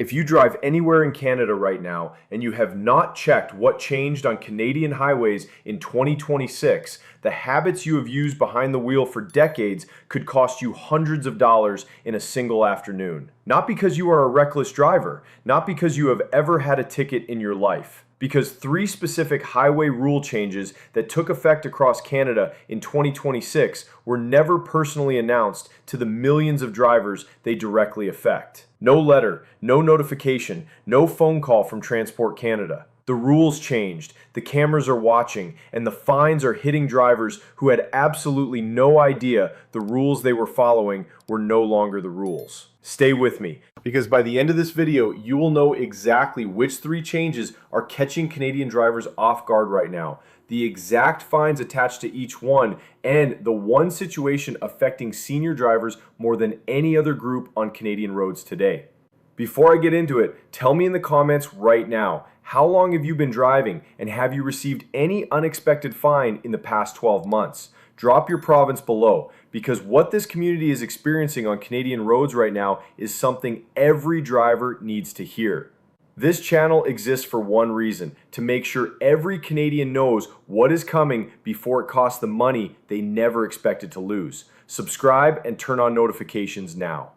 If you drive anywhere in Canada right now and you have not checked what changed on Canadian highways in 2026, the habits you have used behind the wheel for decades could cost you hundreds of dollars in a single afternoon. Not because you are a reckless driver, not because you have ever had a ticket in your life. Because 3 specific highway rule changes that took effect across Canada in 2026 were never personally announced to the millions of drivers they directly affect. No letter, no notification, no phone call from Transport Canada. The rules changed, the cameras are watching, and the fines are hitting drivers who had absolutely no idea the rules they were following were no longer the rules. Stay with me, because by the end of this video, you will know exactly which 3 changes are catching Canadian drivers off guard right now, the exact fines attached to each one, and the one situation affecting senior drivers more than any other group on Canadian roads today. Before I get into it, tell me in the comments right now, how long have you been driving, and have you received any unexpected fine in the past 12 months? Drop your province below, because what this community is experiencing on Canadian roads right now is something every driver needs to hear. This channel exists for one reason, to make sure every Canadian knows what is coming before it costs the money they never expected to lose. Subscribe and turn on notifications now.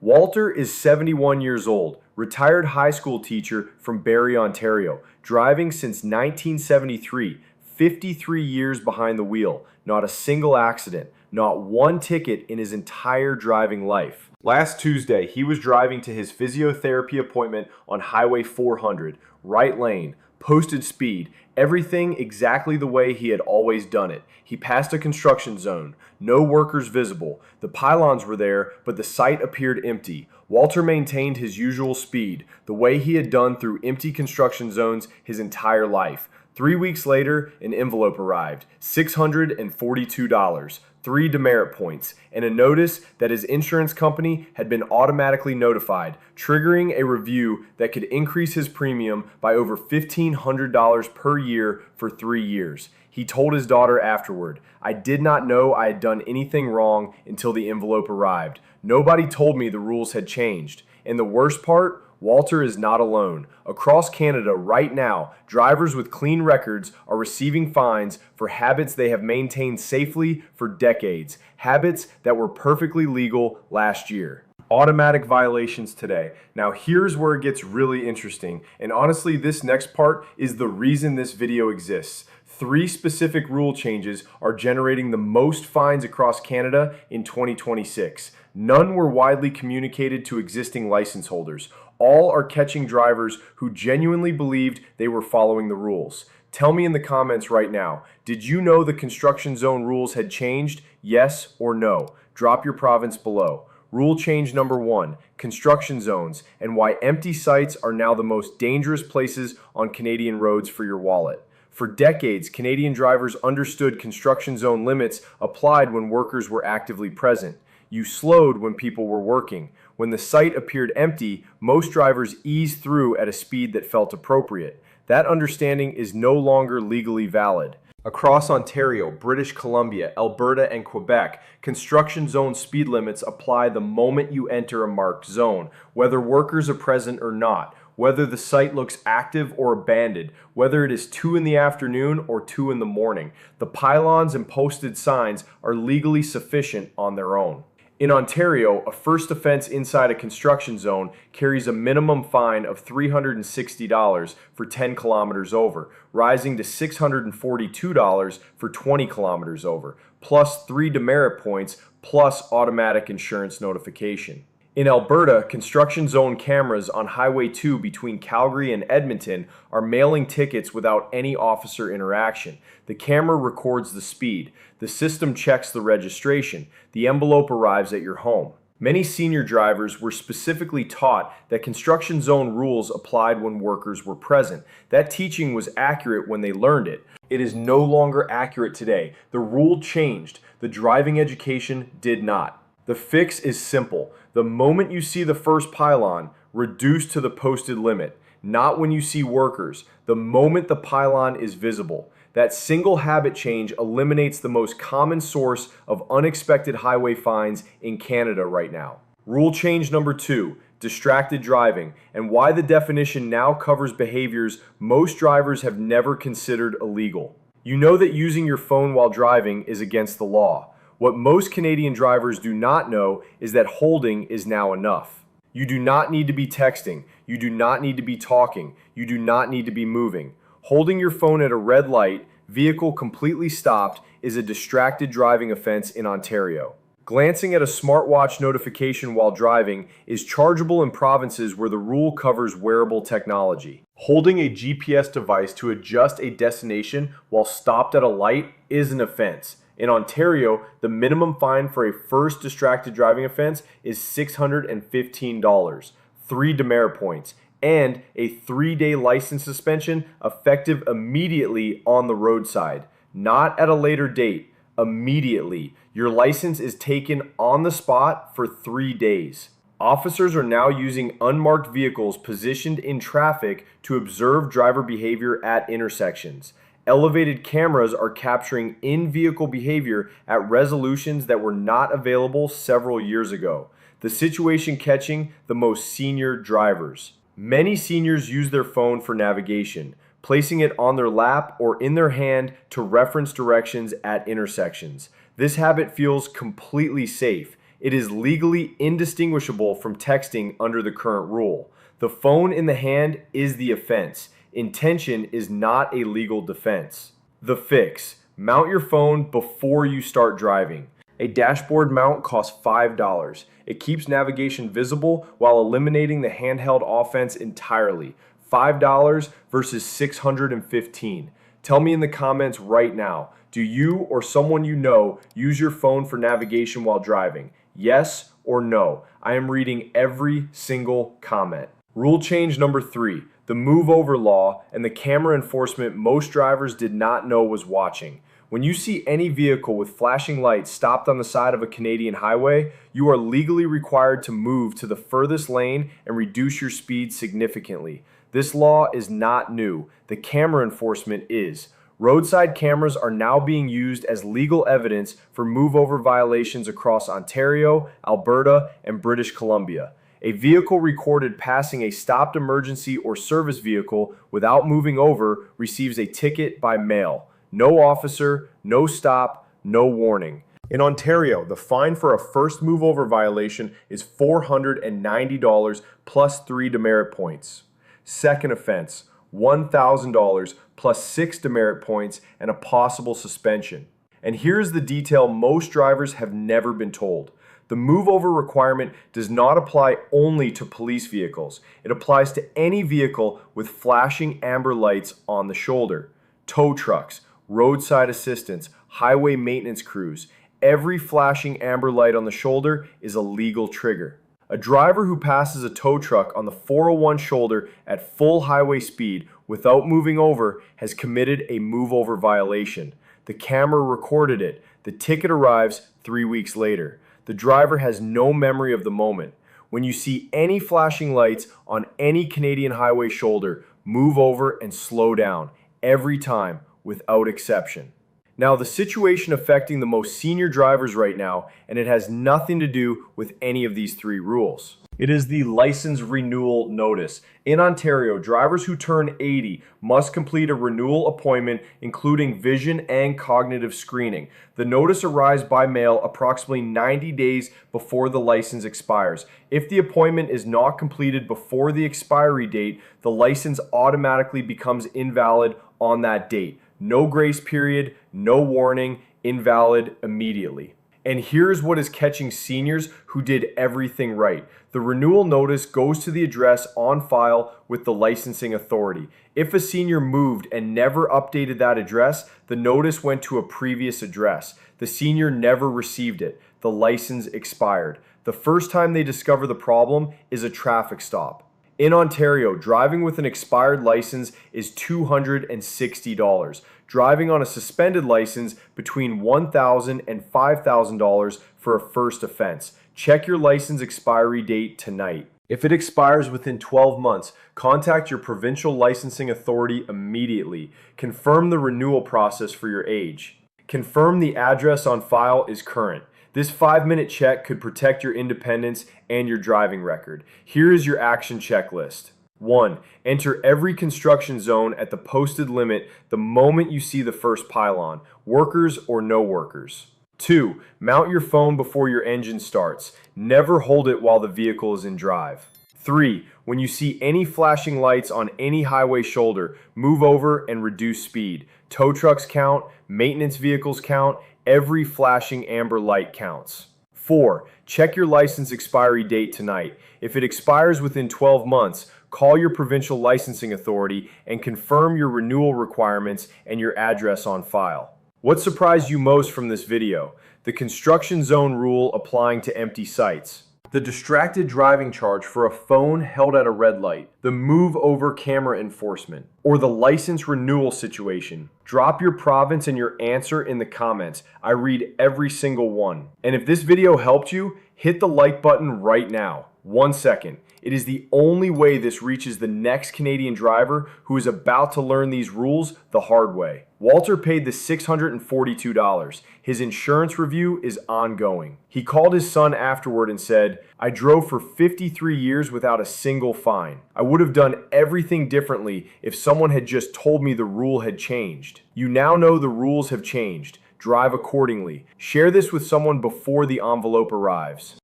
Walter is 71 years old, retired high school teacher from Barrie, Ontario, driving since 1973, 53 years behind the wheel, not a single accident, not one ticket in his entire driving life. Last Tuesday, he was driving to his physiotherapy appointment on Highway 400, right lane, posted speed, everything exactly the way he had always done it. He passed a construction zone, no workers visible. The pylons were there, but the site appeared empty. Walter maintained his usual speed, the way he had done through empty construction zones his entire life. 3 weeks later, an envelope arrived, $642, 3 demerit points, and a notice that his insurance company had been automatically notified, triggering a review that could increase his premium by over $1,500 per year for 3 years. He told his daughter afterward, "I did not know I had done anything wrong until the envelope arrived. Nobody told me the rules had changed. And the worst part, Walter is not alone. Across Canada right now, drivers with clean records are receiving fines for habits they have maintained safely for decades, habits that were perfectly legal last year." Automatic violations today. Now here's where it gets really interesting, and honestly this next part is the reason this video exists. 3 specific rule changes are generating the most fines across Canada in 2026. None were widely communicated to existing license holders. All are catching drivers who genuinely believed they were following the rules. Tell me in the comments right now, did you know the construction zone rules had changed? Yes or no? Drop your province below. Rule change number 1, construction zones, and why empty sites are now the most dangerous places on Canadian roads for your wallet. For decades, Canadian drivers understood construction zone limits applied when workers were actively present. You slowed when people were working. When the site appeared empty, most drivers eased through at a speed that felt appropriate. That understanding is no longer legally valid. Across Ontario, British Columbia, Alberta, and Quebec, construction zone speed limits apply the moment you enter a marked zone, whether workers are present or not, whether the site looks active or abandoned, whether it is 2 in the afternoon or 2 in the morning. The pylons and posted signs are legally sufficient on their own. In Ontario, a first offense inside a construction zone carries a minimum fine of $360 for 10 kilometers over, rising to $642 for 20 kilometers over, plus 3 demerit points, plus automatic insurance notification. In Alberta, construction zone cameras on Highway 2 between Calgary and Edmonton are mailing tickets without any officer interaction. The camera records the speed. The system checks the registration. The envelope arrives at your home. Many senior drivers were specifically taught that construction zone rules applied when workers were present. That teaching was accurate when they learned it. It is no longer accurate today. The rule changed. The driving education did not. The fix is simple. The moment you see the first pylon, reduce to the posted limit. Not when you see workers. The moment the pylon is visible. That single habit change eliminates the most common source of unexpected highway fines in Canada right now. Rule change number 2, distracted driving, and why the definition now covers behaviors most drivers have never considered illegal. You know that using your phone while driving is against the law. What most Canadian drivers do not know is that holding is now enough. You do not need to be texting. You do not need to be talking. You do not need to be moving. Holding your phone at a red light, vehicle completely stopped, is a distracted driving offense in Ontario. Glancing at a smartwatch notification while driving is chargeable in provinces where the rule covers wearable technology. Holding a GPS device to adjust a destination while stopped at a light is an offense. In Ontario, the minimum fine for a first distracted driving offense is $615, 3 demerit points, and a 3-day license suspension effective immediately on the roadside, not at a later date. Immediately. Your license is taken on the spot for 3 days. Officers are now using unmarked vehicles positioned in traffic to observe driver behavior at intersections. Elevated cameras are capturing in-vehicle behavior at resolutions that were not available several years ago. The situation catching the most senior drivers. Many seniors use their phone for navigation, placing it on their lap or in their hand to reference directions at intersections. This habit feels completely safe. It is legally indistinguishable from texting under the current rule. The phone in the hand is the offense. Intention is not a legal defense. The fix: mount your phone before you start driving. A dashboard mount costs $5. It keeps navigation visible while eliminating the handheld offense entirely. $5 versus $615. Tell me in the comments right now, do you or someone you know use your phone for navigation while driving? Yes or no? I am reading every single comment. Rule change number 3, the move over law and the camera enforcement most drivers did not know was watching. When you see any vehicle with flashing lights stopped on the side of a Canadian highway, you are legally required to move to the furthest lane and reduce your speed significantly. This law is not new. The camera enforcement is. Roadside cameras are now being used as legal evidence for move-over violations across Ontario, Alberta, and British Columbia. A vehicle recorded passing a stopped emergency or service vehicle without moving over receives a ticket by mail. No officer, no stop, no warning. In Ontario, the fine for a first move-over violation is $490 plus 3 demerit points. Second offense, $1,000 plus 6 demerit points and a possible suspension. And here's the detail most drivers have never been told. The move-over requirement does not apply only to police vehicles. It applies to any vehicle with flashing amber lights on the shoulder. Tow trucks, roadside assistance, highway maintenance crews. Every flashing amber light on the shoulder is a legal trigger. A driver who passes a tow truck on the 401 shoulder at full highway speed without moving over has committed a move-over violation. The camera recorded it. The ticket arrives 3 weeks later. The driver has no memory of the moment. When you see any flashing lights on any Canadian highway shoulder, move over and slow down. Every time, without exception. Now, the situation affecting the most senior drivers right now, and it has nothing to do with any of these 3 rules. It is the license renewal notice. In Ontario, drivers who turn 80 must complete a renewal appointment, including vision and cognitive screening. The notice arrives by mail approximately 90 days before the license expires. If the appointment is not completed before the expiry date, the license automatically becomes invalid on that date. No grace period, no warning, invalid immediately. And here's what is catching seniors who did everything right. The renewal notice goes to the address on file with the licensing authority. If a senior moved and never updated that address, the notice went to a previous address. The senior never received it. The license expired. The first time they discover the problem is a traffic stop. In Ontario, driving with an expired license is $260. Driving on a suspended license between $1,000 and $5,000 for a first offense. Check your license expiry date tonight. If it expires within 12 months, contact your provincial licensing authority immediately. Confirm the renewal process for your age. Confirm the address on file is current. This 5-minute check could protect your independence and your driving record. Here is your action checklist. 1. Enter every construction zone at the posted limit the moment you see the first pylon, workers or no workers. 2. Mount your phone before your engine starts. Never hold it while the vehicle is in drive. 3. When you see any flashing lights on any highway shoulder, move over and reduce speed. Tow trucks count, maintenance vehicles count, every flashing amber light counts. 4. Check your license expiry date tonight. If it expires within 12 months, call your provincial licensing authority and confirm your renewal requirements and your address on file. What surprised you most from this video? The construction zone rule applying to empty sites, the distracted driving charge for a phone held at a red light, the move over camera enforcement, or the license renewal situation? Drop your province and your answer in the comments. I read every single one. And if this video helped you, hit the like button right now. 1 second. It is the only way this reaches the next Canadian driver who is about to learn these rules the hard way. Walter paid the $642. His insurance review is ongoing. He called his son afterward and said, "I drove for 53 years without a single fine. I would have done everything differently if someone had just told me the rule had changed." You now know the rules have changed. Drive accordingly. Share this with someone before the envelope arrives.